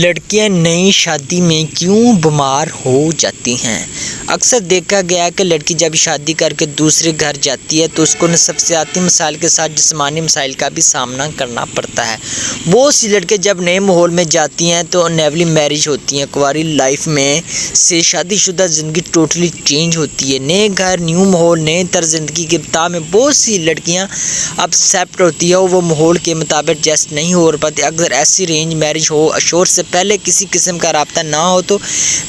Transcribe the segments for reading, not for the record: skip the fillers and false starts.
لڑکیاں نئی شادی میں کیوں بیمار ہو جاتی ہیں؟ اکثر دیکھا گیا ہے کہ لڑکی جب شادی کر کے دوسرے گھر جاتی ہے تو اس کو نفسیاتی مسائل کے ساتھ جسمانی مسائل کا بھی سامنا کرنا پڑتا ہے۔ بہت سی لڑکیاں جب نئے ماحول میں جاتی ہیں تو نیولی میرج ہوتی ہیں۔ کنواری لائف میں سے شادی شدہ زندگی ٹوٹلی چینج ہوتی ہے۔ نئے گھر، نیو ماحول، نئے طرز زندگی کے ابتدا میں بہت سی لڑکیاں اپسیٹ ہوتی ہے اور وہ ماحول کے مطابق ایڈجسٹ نہیں ہو پاتی۔ اگر ایسی ارینج میرج ہو، شوہر سے پہلے کسی قسم کا رابطہ نہ ہو تو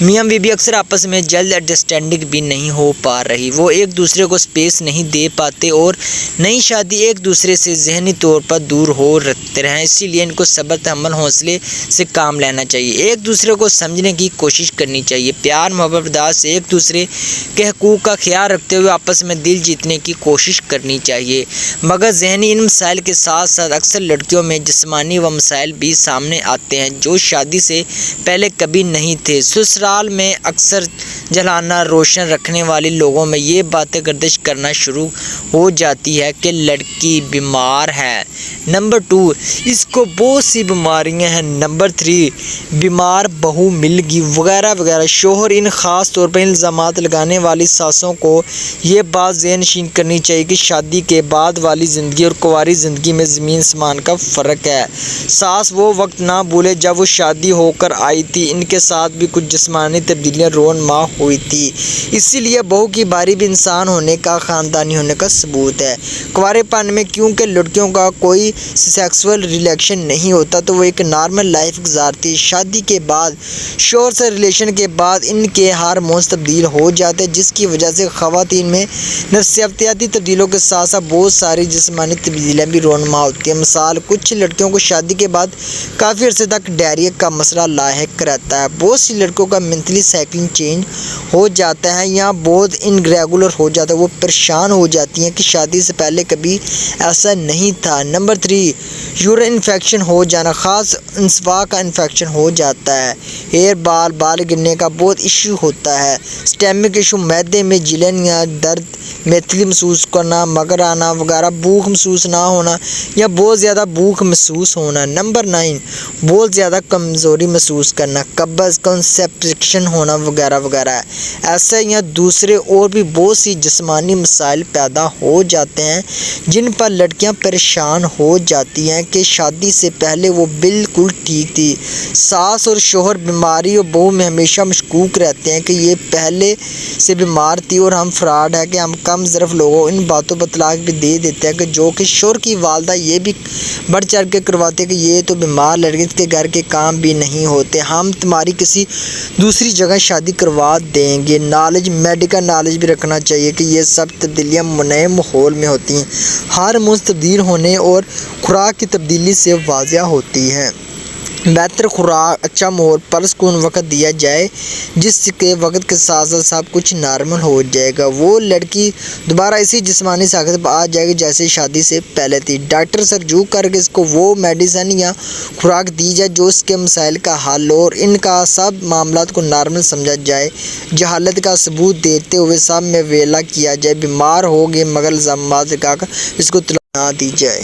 میاں بیوی اکثر آپس میں جلد انڈرسٹینڈنگ بھی نہیں ہو پا رہی، وہ ایک دوسرے کو اسپیس نہیں دے پاتے اور نئی شادی ایک دوسرے سے ذہنی طور پر دور ہو رہتے ہیں۔ اسی لیے ان کو صبر، تحمل، حوصلے سے کام لینا چاہیے، ایک دوسرے کو سمجھنے کی کوشش کرنی چاہیے، پیار، محبت، برداشت سے ایک دوسرے کے حقوق کا خیال رکھتے ہوئے آپس میں دل جیتنے کی کوشش کرنی چاہیے۔ مگر ذہنی ان مسائل کے ساتھ ساتھ اکثر لڑکیوں میں جسمانی وہ مسائل بھی سامنے آتے ہیں جو شادی سے پہلے کبھی نہیں تھے۔ سسرال میں اکثر جلانہ روشن رکھنے والے لوگوں میں یہ باتیں گردش کرنا شروع ہو جاتی ہے کہ لڑکی بیمار ہے۔ نمبر 2، اس کو بہت سی بیماریاں ہیں۔ نمبر 3، بیمار بہو مل گئی وغیرہ وغیرہ۔ شوہر ان خاص طور پر الزامات لگانے والی ساسوں کو یہ بات ذہن نشین کرنی چاہیے کہ شادی کے بعد والی زندگی اور کنواری زندگی میں زمین آسمان کا فرق ہے۔ ساس وہ وقت نہ بھولے جب وہ شادی ہو کر آئی تھی، ان کے ساتھ بھی کچھ جسمانی تبدیلیاں رونما ہوئی تھی، اسی لیے بہو کی باری بھی انسان ہونے کا، خاندانی ہونے کا ثبوت ہے۔ کنوارے پن میں کیونکہ لڑکیوں کا کوئی سیکسول ریلیشن نہیں ہوتا تو وہ ایک نارمل لائف گزارتی، شادی کے بعد شوہر سے ریلیشن کے بعد ان کے ہارمونز تبدیل ہو جاتے ہیں جس کی وجہ سے خواتین میں نفسیاتی تبدیلیوں کے ساتھ ساتھ بہت ساری جسمانی تبدیلیاں بھی رونما ہوتی ہیں۔ مثال، کچھ لڑکیوں کو شادی کے بعد کافی عرصے تک ڈائریا کا مسئلہ لاحق رہتا ہے، بہت سی لڑکیوں کا منتھلی سائیکل چینج ہو جاتا ہے یا بہت انریگولر ہو جاتا ہے، وہ پریشان ہو جاتی ہیں کہ شادی سے پہلے کبھی ایسا نہیں تھا۔ نمبر 3، یورین انفیکشن ہو جانا، خاص انسوا کا انفیکشن ہو جاتا ہے۔ ہیئر بال گرنے کا بہت ایشو ہوتا ہے۔ سٹمک ایشو، معدے میں جلن یا درد، میتھلی محسوس کرنا، مگر آنا وغیرہ، بھوک محسوس نہ ہونا یا بہت زیادہ بھوک محسوس ہونا۔ نمبر 9، بہت زیادہ کمزوری محسوس کرنا، قبض، کنسٹیپیشن ہونا وغیرہ وغیرہ۔ ایسے یا دوسرے اور بھی بہت سی جسمانی مسائل پیدا ہو جاتے ہیں جن پر لڑکیاں پریشان ہو جاتی ہیں کہ شادی سے پہلے وہ بالکل ٹھیک تھی۔ ساس اور شوہر بیماری اور بہو میں ہمیشہ مشکوک رہتے ہیں کہ یہ پہلے سے بیمار تھی اور ہم فراڈ ہیں کہ ہم کم ظرف لوگوں ان باتوں پر طلاق بھی دے دیتے ہیں کہ جو کہ شوہر کی والدہ یہ بھی بڑھ چڑھ کے کرواتے کہ یہ تو بیمار لڑکی، اس کے گھر کے کام بھی نہیں ہوتے، ہم تمہاری کسی دوسری جگہ شادی کروا دیں گے۔ نالج، میڈیکل نالج بھی رکھنا چاہیے کہ یہ سب تبدیلیاں نئے ماحول میں ہوتی ہیں، ہارمونز تبدیل ہونے اور خوراک کی تبدیلی سے واضح ہوتی ہیں۔ بہتر خوراک، اچھا ماحول، پرسکون وقت دیا جائے جس کے وقت کے ساتھ ساتھ سب کچھ نارمل ہو جائے گا، وہ لڑکی دوبارہ اسی جسمانی طاقت پر آ جائے گی جیسے شادی سے پہلے تھی۔ ڈاکٹر سے رجوع کر کے اس کو وہ میڈیسن یا خوراک دی جائے جو اس کے مسائل کا حل ہو اور ان کا سب معاملات کو نارمل سمجھا جائے، جہالت کا ثبوت دیتے ہوئے سب میں ویلا کیا جائے، بیمار ہو گئے مگر الزامات لگا کر اس کو طلاق نہ دی جائے۔